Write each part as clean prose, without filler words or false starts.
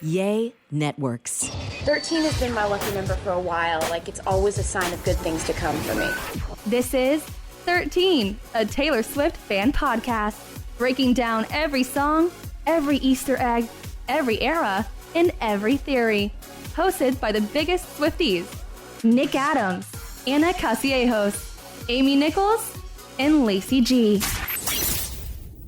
Yay Networks. 13 has been my lucky number for a while. Like, it's always a sign of good things to come for me. This is 13, a Taylor Swift fan podcast, breaking down every song, every Easter egg, every era, and every theory. Hosted by the biggest Swifties, Nick Adams, Anna Casillejos, Amy Nichols, and Lacey G.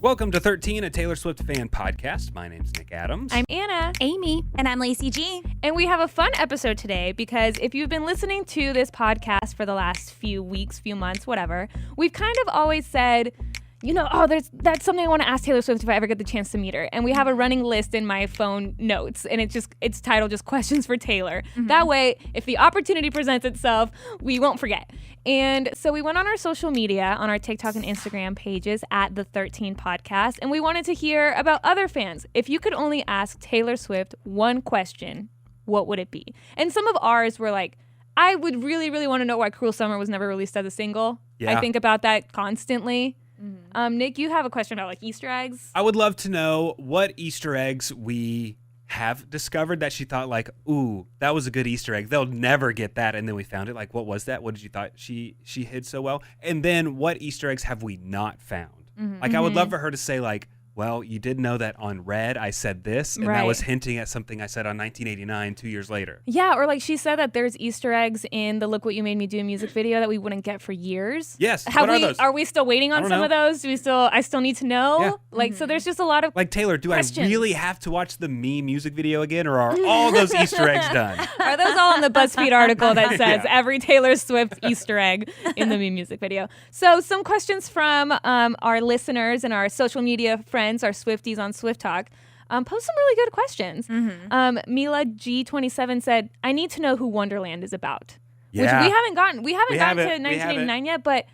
Welcome to 13, a Taylor Swift fan podcast. My name's Nick Adams. I'm Anna. Amy. And I'm Lacey G. And we have a fun episode today because if you've been listening to this podcast for the last few weeks, few months, whatever, we've kind of always said, you know, that's something I want to ask Taylor Swift if I ever get the chance to meet her. And we have a running list in my phone notes, and it's titled just Questions for Taylor. Mm-hmm. That way, if the opportunity presents itself, we won't forget. And so we went on our social media, on our TikTok and Instagram pages at the 13 podcast, and we wanted to hear about other fans. If you could only ask Taylor Swift one question, what would it be? And some of ours were like, I would really, really want to know why Cruel Summer was never released as a single. Yeah. I think about that constantly. Mm-hmm. Nick, you have a question about like Easter eggs? I would love to know what Easter eggs we have discovered that she thought like, ooh, that was a good Easter egg. They'll never get that. And then we found it. Like, what was that? What did you thought she hid so well? And then what Easter eggs have we not found? Mm-hmm. Like, I would love for her to say like, well, you did know that on Red I said this, and that was hinting at something I said on 1989 2 years later. Yeah, or like she said that there's Easter eggs in the Look What You Made Me Do music video that we wouldn't get for years. Yes, what are those? Are we still waiting on some of those? I still need to know? Yeah. Like, so there's just a lot of like, Taylor, do questions. I really have to watch the Me music video again, or are all those Easter eggs done? Are those all in the BuzzFeed article that says every Taylor Swift Easter egg in the Me music video? So some questions from our listeners and our social media friends, our Swifties on Swift Talk, post some really good questions. Mm-hmm. Mila G27 said, I need to know who Wonderland is about. Which we haven't gotten to 1989 yet, but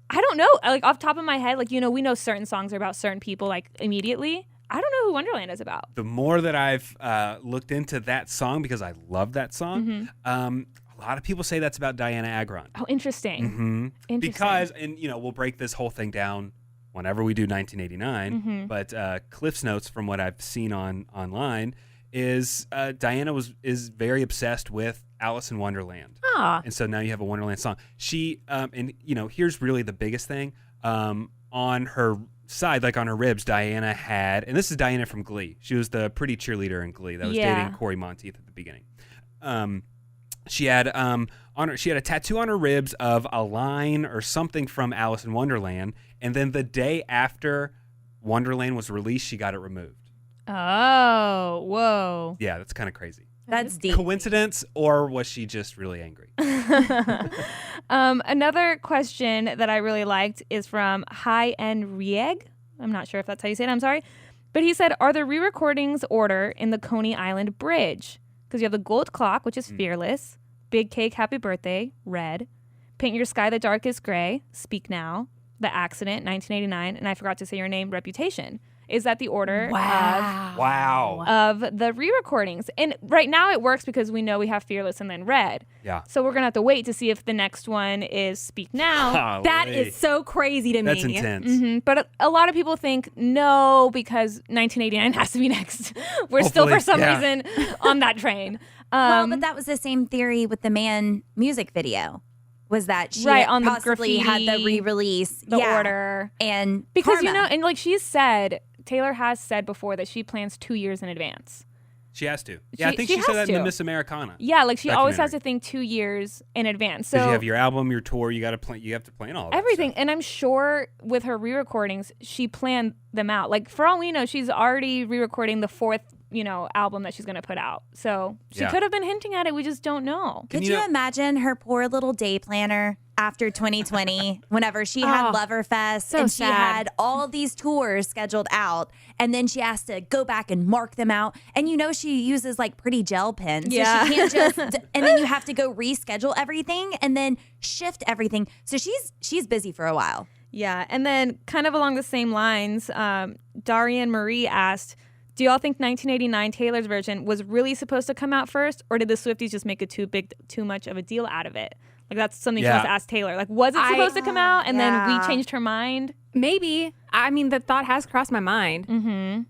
I don't know. Like, off the top of my head, like, you know, we know certain songs are about certain people, like, immediately. I don't know who Wonderland is about. The more that I've looked into that song, because I love that song, a lot of people say that's about Diana Agron. Oh, interesting. Mm-hmm. Interesting. Because, and, you know, we'll break this whole thing down whenever we do 1989, but Cliff's Notes from what I've seen online is Diana is very obsessed with Alice in Wonderland. And so now you have a Wonderland song. She, and you know, here's really the biggest thing, on her side, like on her ribs, Diana had, and this is Diana from Glee. She was the pretty cheerleader in Glee that was dating Corey Monteith at the beginning. She had she had a tattoo on her ribs of a line or something from Alice in Wonderland, and then the day after Wonderland was released, she got it removed. Oh, whoa. Yeah, that's kind of crazy. That's deep. Coincidence, or was she just really angry? Another question that I really liked is from Hi N Rieg. I'm not sure if that's how you say it. I'm sorry. But he said, are the re-recordings order in the Coney Island Bridge? Because you have the Gold Clock, which is Fearless, Big Cake, Happy Birthday, Red, Paint Your Sky the Darkest Gray, Speak Now, The Accident, 1989, and I forgot to say your name, Reputation. Is that the order of the re-recordings? And right now it works because we know we have Fearless and then Red. Yeah. So we're going to have to wait to see if the next one is Speak Now. That is so crazy to me. That's intense. But a lot of people think no, because 1989 has to be next. We're still, for some reason, on that train. Well, but that was the same theory with the Man music video. Was that she on the possibly graffiti, had the re-release, the order, and because Karma. You know, and like Taylor has said before that she plans 2 years in advance. She has to. Yeah, I think she said that in the Miss Americana. Yeah, like she always has to think 2 years in advance. So you have your album, your tour, you have to plan all of everything. That and I'm sure with her re-recordings, she planned them out. Like, for all we know, she's already re-recording the fourth, album that she's going to put out. So she could have been hinting at it. We just don't know. Could you imagine her poor little day planner after 2020, whenever she had Loverfest and she had all of these tours scheduled out, and then she has to go back and mark them out. And she uses like pretty gel pens. Yeah. So she can't just, and then you have to go reschedule everything and then shift everything. So she's busy for a while. Yeah. And then kind of along the same lines, Darian Marie asked, do y'all think 1989 Taylor's version was really supposed to come out first, or did the Swifties just make too much of a deal out of it? Like, that's something she wants to ask Taylor. Like, was it supposed to come out and then we changed her mind? Maybe. I mean, the thought has crossed my mind.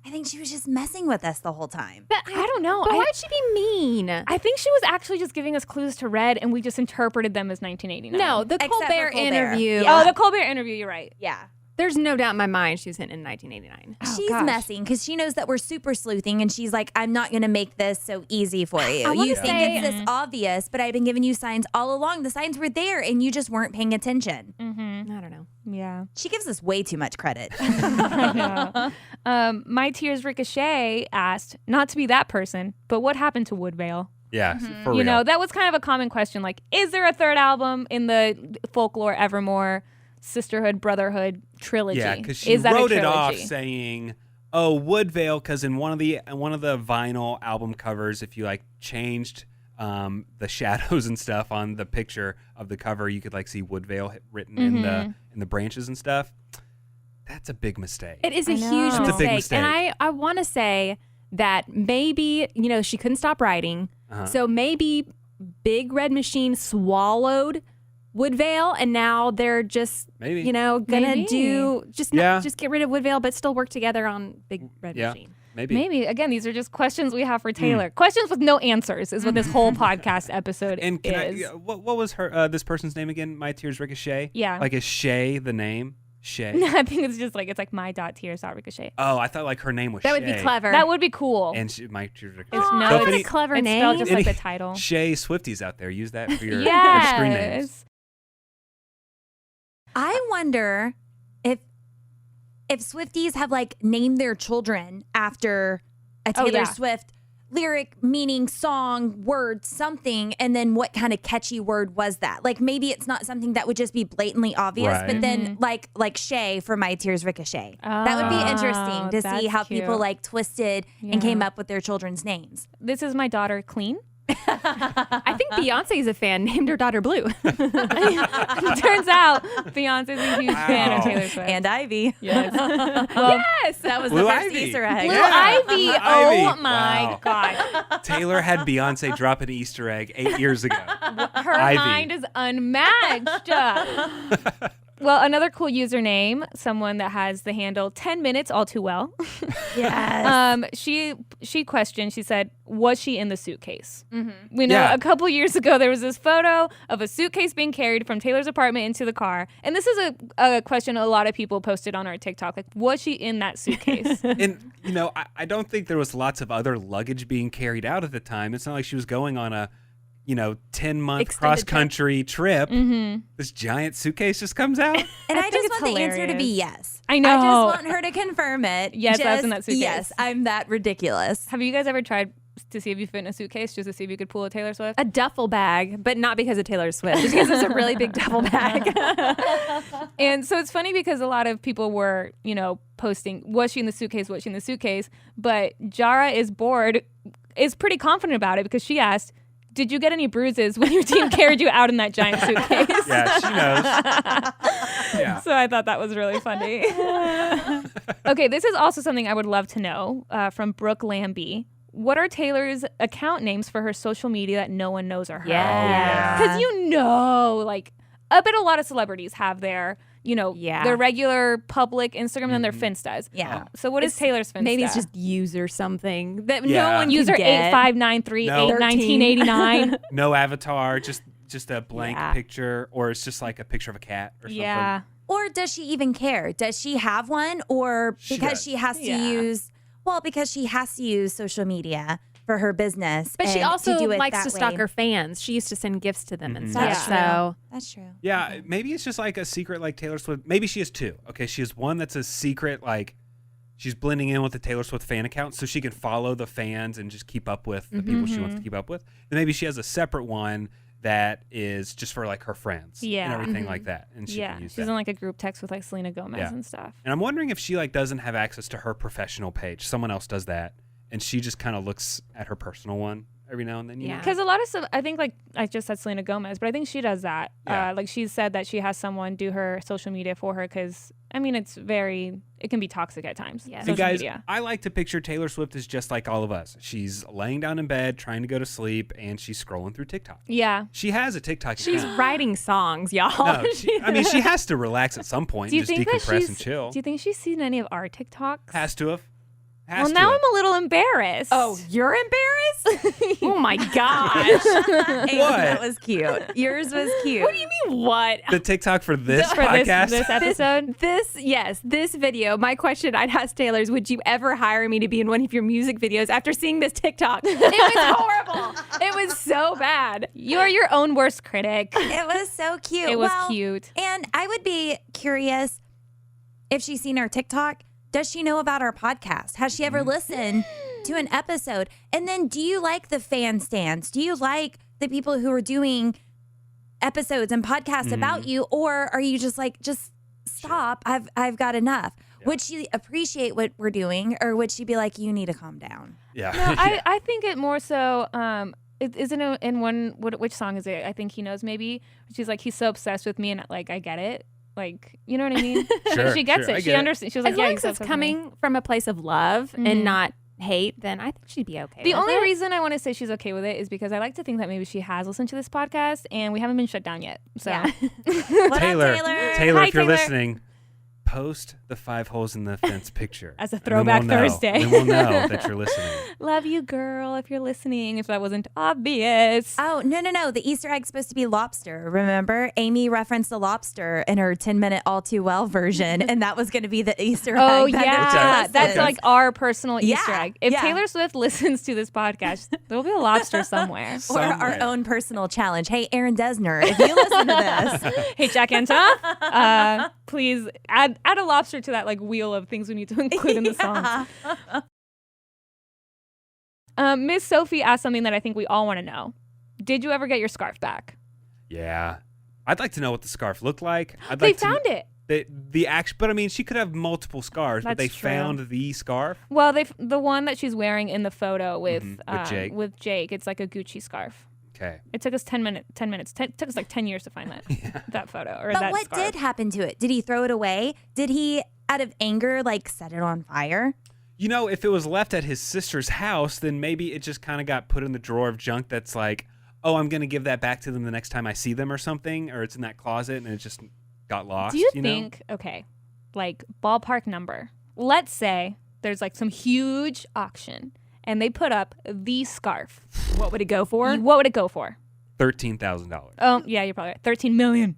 I think she was just messing with us the whole time. But I don't know. But why'd she be mean? I think she was actually just giving us clues to read, and we just interpreted them as 1989. No, the Except for Colbert Colbert. interview. Yeah. Oh, the Colbert interview. You're right. Yeah. There's no doubt in my mind she was hitting in 1989. She's gosh. messing because she knows that we're super sleuthing, and she's like, I'm not going to make this so easy for you. wanna You think say- it's this obvious, but I've been giving you signs all along. The signs were there, and you just weren't paying attention. I don't know. Yeah. She gives us way too much credit. I know. My Tears Ricochet asked, not to be that person, but what happened to Woodvale? Yeah, for real. You know, that was kind of a common question. Like, is there a third album in the Folklore Evermore Sisterhood Brotherhood trilogy? Yeah, because she is that wrote a it off trilogy? saying, "Oh, Woodvale," because in one of the vinyl album covers, if you like changed the shadows and stuff on the picture of the cover, you could like see Woodvale written in the branches and stuff. That's a big mistake. It is a I know. huge It's a mistake. big mistake. And I want to say that maybe, she couldn't stop writing. So maybe Big Red Machine swallowed Woodvale, and now they're just, Maybe. gonna Maybe. do just get rid of Woodvale, but still work together on Big Red Machine. Maybe. Again, these are just questions we have for Taylor. Questions with no answers is what this whole podcast episode And can is. what was her this person's name again? My Tears Ricochet. Yeah. Like is Shay the name? Shay. I think it's like my.tears.ricochet. Oh, I thought like her name was. That would be Shay. clever. That would be cool. And My Tears Ricochet. It's Oh, no, that's if a any- clever it's name. spelled just like Any the title. Shay Swifties out there, use that for your screen names. Yes. I wonder if Swifties have like named their children after a Oh, Taylor yeah. Swift lyric, meaning, song, word, something, and then what kind of catchy word was that? Like maybe it's not something that would just be blatantly obvious, Right. but then like Shay for My Tears Ricochet. That would be interesting to see that's how people cute. like twisted and Yeah. came up with their children's names. This is my daughter, Clean. I think Beyonce's a fan, named her daughter Blue. Turns out Beyonce's a huge fan of Wow. Taylor Swift. And Ivy. yes. Yes, that was Blue the first Ivy. Easter egg. Blue Yeah. Ivy. Blue Oh Ivy. my Wow. God. Taylor had Beyonce drop an Easter egg 8 years ago. Her Ivy. mind is unmatched. Well, another cool username, someone that has the handle 10 minutes all too well. Yes. She questioned, she said, was she in the suitcase? We know Yeah. a couple years ago there was this photo of a suitcase being carried from Taylor's apartment into the car. And this is a question a lot of people posted on our TikTok. Like, was she in that suitcase? And, I don't think there was lots of other luggage being carried out at the time. It's not like she was going on a, 10-month Extended cross-country trip. This giant suitcase just comes out. And I, think just it's want the answer to be hilarious. yes. I know. I just want her to confirm it. Yes, I was in that suitcase. Yes, I'm that ridiculous. Have you guys ever tried to see if you fit in a suitcase just to see if you could pull a Taylor Swift? A duffel bag, but not because of Taylor Swift, just because it's a really big duffel bag. And so it's funny because a lot of people were, posting, was she in the suitcase? Was she in the suitcase? But Jara is pretty confident about it because she asked, did you get any bruises when your team carried you out in that giant suitcase? Yeah, she knows. Yeah. So I thought that was really funny. Okay, this is also something I would love to know from Brooke Lambie. What are Taylor's account names for her social media that no one knows are her? Yeah. Because I bet a lot of celebrities have their, their regular public Instagram and their Finstas. Yeah. So what is Taylor's Finsta? Maybe it's just user something that Yeah. no one user can get. 859381989. No avatar, just a blank Yeah. picture, or it's just like a picture of a cat or something. Yeah. Or does she even care? Does she have one? Or She because does. she has to Yeah. because she has to use social media for her business. But she and also to do it likes that to stalk way. her fans. She used to send gifts to them and stuff. That's true. So That's true. Yeah, maybe it's just like a secret like Taylor Swift. Maybe she has two. Okay, she has one that's a secret, like she's blending in with the Taylor Swift fan account so she can follow the fans and just keep up with the people she wants to keep up with. And maybe she has a separate one that is just for like her friends and Yeah. everything like that. And she Yeah. can use She's that. in like a group text with like Selena Gomez Yeah. and stuff. And I'm wondering if she like doesn't have access to her professional page. Someone else does that. And she just kind of looks at her personal one every now and then. You know? Because a lot of stuff, I think, like I just said Selena Gomez, but I think she does that. Yeah. Like she said that she has someone do her social media for her because, I mean, it can be toxic at times. Yeah. And guys, I like to picture Taylor Swift as just like all of us. She's laying down in bed, trying to go to sleep, and she's scrolling through TikTok. Yeah. She has a TikTok She's account. writing songs, y'all. No, she has to relax at some point and just decompress and chill. Do you think she's seen any of our TikToks? Has to have. Well, now I'm a little embarrassed. Oh, you're embarrassed? Oh my gosh. Amy, that was cute. Yours was cute. What do you mean, what? The TikTok for this for podcast? this episode? This video. My question I'd ask Taylor is, would you ever hire me to be in one of your music videos after seeing this TikTok? It was horrible. It was so bad. You're your own worst critic. It was so cute. It was cute. And I would be curious if she's seen our TikTok. Does she know about our podcast? Has she ever listened to an episode? And then do you like the fan stands? Do you like the people who are doing episodes and podcasts about you? Or are you just like, just stop. I've got enough. Yeah. Would she appreciate what we're doing, or would she be like, you need to calm down? Yeah. No, I think it more so, isn't it in one, which song is it? I think he knows maybe. She's like, he's so obsessed with me and like, I get it. Like, you know what I mean? Sure, she gets it. She understands. She was like, as yeah, long as it's coming from a place of love and not hate, then I think she'd be okay. The with only it. reason I want to say she's okay with it is because I like to think that maybe she has listened to this podcast and we haven't been shut down yet. So, What up, Taylor, Hi, if you're Taylor. listening, post the 5 holes in the fence picture As a And then throwback we'll know. Thursday. Then we'll know that you're listening. love you, girl, if you're listening. If that wasn't obvious. Oh, no. The Easter egg's supposed to be lobster. Remember? Amy referenced the lobster in her 10-minute All Too Well version, and that was going to be the Easter egg. Oh, that yeah. it That's was. like our personal Yeah, Easter egg. If yeah. Taylor Swift listens to this podcast, there'll be a lobster somewhere. Or our Somewhere. own personal challenge. Hey, Aaron Desner, if you listen to this, Hey, Jack Antonoff, please add a lobster to that like wheel of things we need to include in the songs. Miss Sophie asked something that I think we all want to know. Did you ever get your scarf back? Yeah. I'd like to know what the scarf looked like. They found it. The action, but I mean, she could have multiple scarves, but they That's true. found the scarf. Well, the one that she's wearing in the photo with Jake. with Jake, it's like a Gucci scarf. Okay. It took us 10 minutes. Took us like 10 years to find that photo or but that what scarf. did happen to it? Did he throw it away? Did he, out of anger, like set it on fire? You know, if it was left at his sister's house, then maybe it just kind of got put in the drawer of junk that's like, oh, I'm going to give that back to them the next time I see them or something, or it's in that closet and it just got lost. Do you know? think, okay, like ballpark number, let's say there's like some huge auction and they put up the scarf. What would it go for? What would it go for? $13,000. Oh, yeah, you're probably right. 13 million.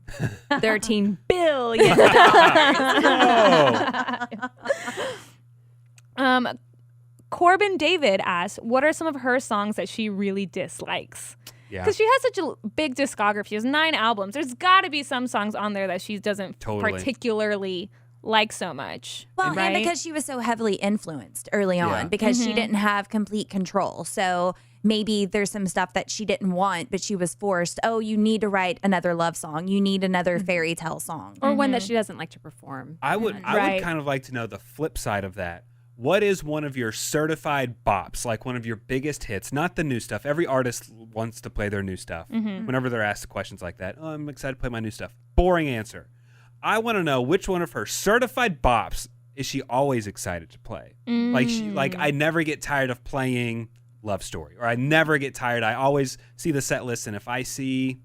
$13 billion. Oh. Corbin David asks, what are some of her songs that she really dislikes? Yeah. Because she has such a big discography. She has 9 albums. There's got to be some songs on there that she doesn't Totally. particularly like so much. Well, right? and because she was so heavily influenced early Yeah. on, because she didn't have complete control. So maybe there's some stuff that she didn't want, but she was forced. Oh, you need to write another love song. You need another fairy tale song. Or one that she doesn't like to perform. I would Right. kind of like to know the flip side of that. What is one of your certified bops, like one of your biggest hits? Not the new stuff. Every artist wants to play their new stuff. Whenever they're asked questions like that, oh, I'm excited to play my new stuff. Boring answer. I want to know which one of her certified bops is she always excited to play? Like I never get tired of playing Love Story, or I never get tired. I always see the set list, and if I see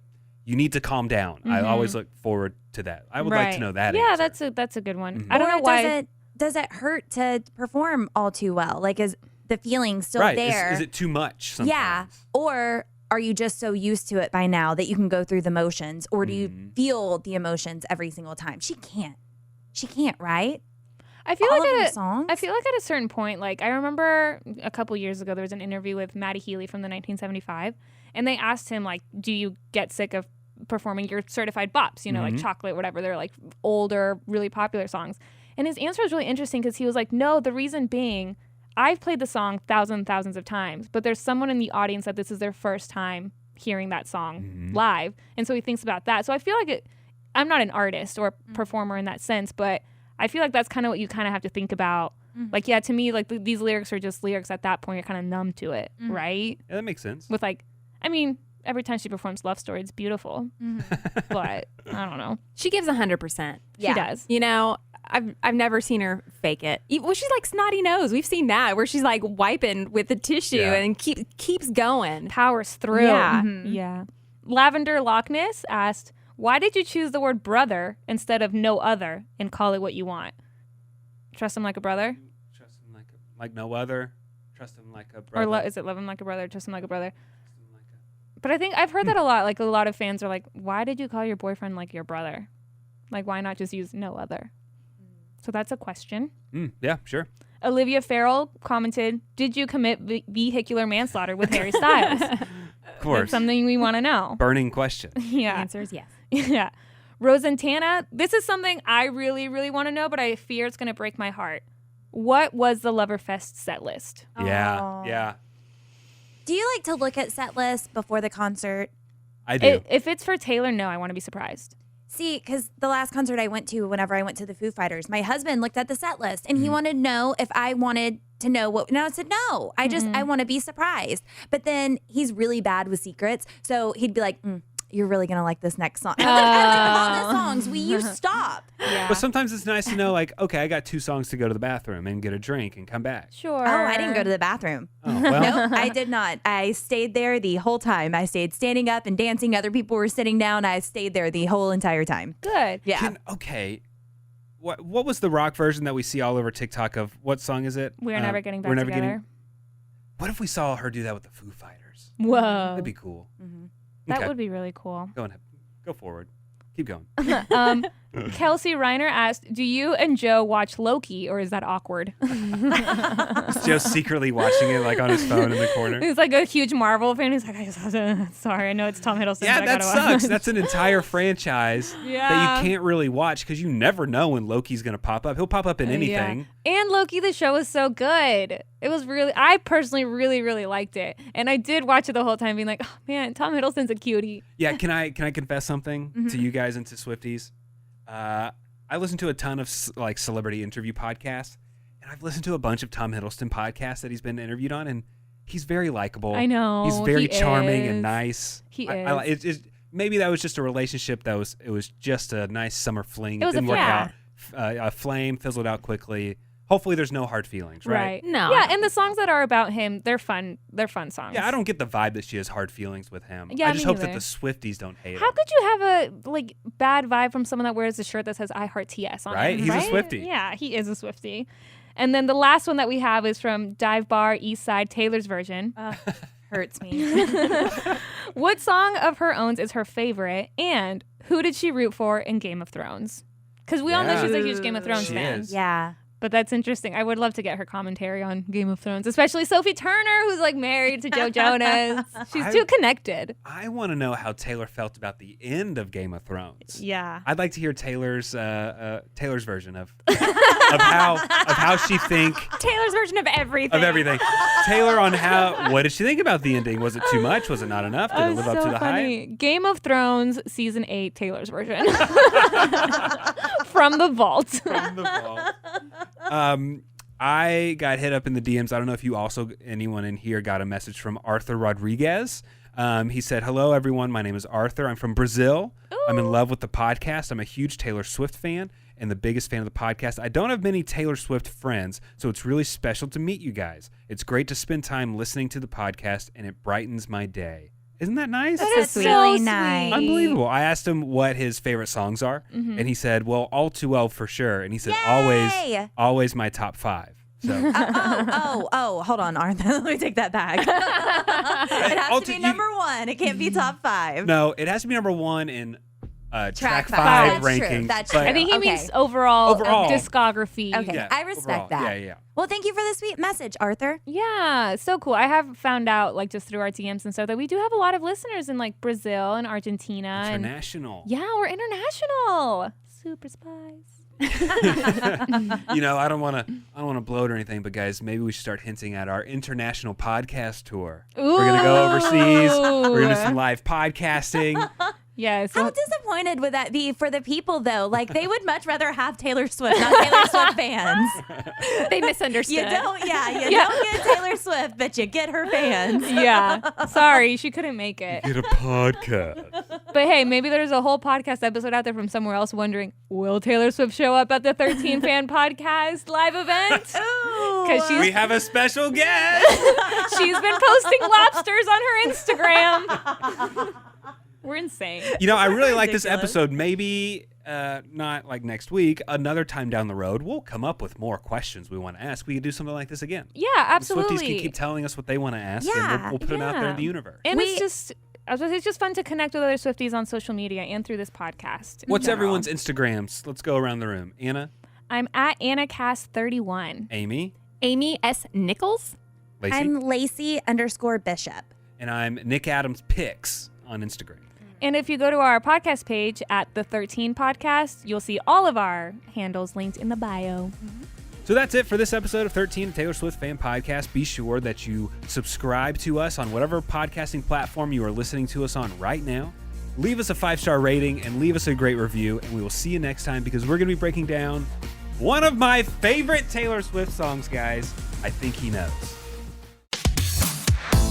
You Need to Calm Down, I always look forward to that. I would like to know that. Yeah, answer. that's a good one. I don't know Or why. Does it hurt to perform all too well? Like, is the feeling still right. there? Is it too much? Sometimes? Yeah. Or are you just so used to it by now that you can go through the motions? Or do you feel the emotions every single time? She can't. She can't, right? I feel all like of her at songs? I feel like at a certain point, like I remember a couple years ago, there was an interview with Matty Healy from the 1975, and they asked him like, "Do you get sick of performing your certified bops? You know, like Chocolate, whatever. They're like older, really popular songs." And his answer was really interesting because he was like, "No, the reason being, I've played the song thousands of times, but there's someone in the audience that this is their first time hearing that song live, and so he thinks about that. So I feel like I'm not an artist or a performer in that sense, but I feel like that's kind of what you kind of have to think about Like, yeah, to me, like these lyrics are just lyrics at that point. You're kind of numb to it, right? Yeah, that makes sense. With like, I mean, every time she performs Love Story, it's beautiful. But I don't know. She gives 100%. She does. You know, I've never seen her fake it. Well, she's like snotty nose. We've seen that where she's like wiping with the tissue and keeps going. Powers through. Yeah. Yeah. Lavender Loch Ness asked, why did you choose the word brother instead of no other and call it what you want? Trust him like a brother? Trust him like no other. Trust him like a brother. Or is it love him like a brother? Trust him like a brother? But I think I've heard that a lot. Like a lot of fans are like, why did you call your boyfriend like your brother? Like, why not just use no other? So that's a question. Yeah, sure. Olivia Farrell commented, did you commit vehicular manslaughter with Harry Styles? Of course. That's something we want to know. Burning question. Yeah. The answer is yes. Yeah. Rosantana, this is something I really, really want to know, but I fear it's going to break my heart. What was the Loverfest set list? Yeah. Do you like to look at set lists before the concert? I do. If it's for Taylor, no, I want to be surprised. See, because the last concert I went to, whenever I went to the Foo Fighters, my husband looked at the set list and he wanted to know if I wanted to know what. And I said, no, I want to be surprised. But then he's really bad with secrets. So he'd be like, you're really going to like this next song. And I was like, I like all the songs. Will you stop? Yeah. But sometimes it's nice to know, like, okay, I got 2 songs to go to the bathroom and get a drink and come back. Sure. Oh, I didn't go to the bathroom. Oh, well. Nope, I did not. I stayed there the whole time. I stayed standing up and dancing. Other people were sitting down. I stayed there the whole entire time. Good. Yeah. Okay. What was the rock version that we see all over TikTok of, what song is it? We're never getting back together. What if we saw her do that with the Foo Fighters? Whoa. That'd be cool. That Okay. would be really cool. Go ahead. Go forward. Keep going. Kelsey Reiner asked, do you and Joe watch Loki or is that awkward? Is Joe secretly watching it like on his phone in the corner? He's like a huge Marvel fan. He's like, sorry, I know it's Tom Hiddleston. Yeah, but I that gotta sucks. watch. That's an entire franchise that Yeah. you can't really watch because you never know when Loki's going to pop up. He'll pop up in anything. Yeah. And Loki, the show was so good. It was really, I personally really, really liked it. And I did watch it the whole time being like, oh man, Tom Hiddleston's a cutie. Yeah, can I confess something to you guys and to Swifties? I listen to a ton of like celebrity interview podcasts, and I've listened to a bunch of Tom Hiddleston podcasts that he's been interviewed on, and he's very likable. I know. He's very he charming is. and nice. He is. Maybe that was just a relationship that was just a nice summer fling. It was didn't a work flame. out. A flame fizzled out quickly. Hopefully there's no hard feelings, right? No. Yeah, and the songs that are about him, they're fun. They're fun songs. Yeah, I don't get the vibe that she has hard feelings with him. Yeah, I just me hope that neither. the Swifties don't hate How him. could you have a like bad vibe from someone that wears a shirt that says I Heart TS on Right? it? He's a right? Swiftie. Yeah, he is a Swiftie. And then the last one that we have is from Dive Bar East Side, Taylor's version. Hurts me. What song of her own is her favorite, and who did she root for in Game of Thrones? Because we all know Yeah. she's a huge Game of Thrones She fan. is. Yeah. But that's interesting. I would love to get her commentary on Game of Thrones, especially Sophie Turner, who's like married to Joe Jonas. She's too connected. I want to know how Taylor felt about the end of Game of Thrones. Yeah. I'd like to hear Taylor's version of how she think Taylor's version of everything. of everything. Taylor on what did she think about the ending? Was it too much? Was it not enough? Did it live up to the hype? Game of Thrones season 8, Taylor's version. From the vault. From the vault. I got hit up in the DMs. I don't know if anyone in here got a message from Arthur Rodriguez. He said, hello, everyone. My name is Arthur. I'm from Brazil. I'm in love with the podcast. I'm a huge Taylor Swift fan and the biggest fan of the podcast. I don't have many Taylor Swift friends, so it's really special to meet you guys. It's great to spend time listening to the podcast, and it brightens my day. Isn't that nice? That's is really so nice. Unbelievable. I asked him what his favorite songs are, and he said, well, All Too Well for sure. And he said, Yay! always my top 5. So Hold on, Arthur. Let me take that back. It has to be number 1. It can't be top 5. no, it has to be number 1 in track 5 That's true. rankings. That's but true. I think he Okay. means overall discography. Okay, Yeah, I respect overall. that. Yeah. Well, thank you for the sweet message, Arthur. Yeah, so cool. I have found out, like, just through our DMs and stuff, that we do have a lot of listeners in, like, Brazil and Argentina. International. And, yeah, we're international. Super spies. I don't want to bloat or anything, but guys, maybe we should start hinting at our international podcast tour. We're gonna go overseas. We're gonna do some live podcasting. Yes. How disappointed would that be for the people, though? Like, they would much rather have Taylor Swift, not Taylor Swift fans. They misunderstood. You don't get Taylor Swift, but you get her fans. Yeah. Sorry, she couldn't make it. Get a podcast. But hey, maybe there's a whole podcast episode out there from somewhere else wondering, will Taylor Swift show up at the 13 Fan Podcast live event? Because We have a special guest. she's been posting lobsters on her Instagram. We're insane. You know, I really like this Ridiculous. episode. Maybe not like next week. Another time down the road, we'll come up with more questions we want to ask. We could do something like this again. Yeah, The absolutely. Swifties can keep telling us what they want to ask, Yeah. and we'll put them out there in the universe. And it's just fun to connect with other Swifties on social media and through this podcast. What's everyone's Instagrams? Let's go around the room. Anna, I'm at AnnaCast31. Amy, Amy S. Nichols. Lacey, I'm Lacey_Bishop. and I'm Nick Adams Pics on Instagram. And if you go to our podcast page at the 13 Podcast, you'll see all of our handles linked in the bio. So that's it for this episode of 13 Taylor Swift Fan Podcast. Be sure that you subscribe to us on whatever podcasting platform you are listening to us on right now. Leave us a 5-star rating and leave us a great review, and we will see you next time because we're going to be breaking down one of my favorite Taylor Swift songs, guys. I Think He Knows.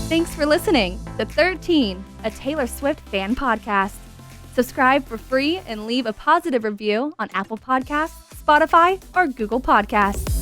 Thanks for listening to 13, a Taylor Swift fan podcast. Subscribe for free and leave a positive review on Apple Podcasts, Spotify, or Google Podcasts.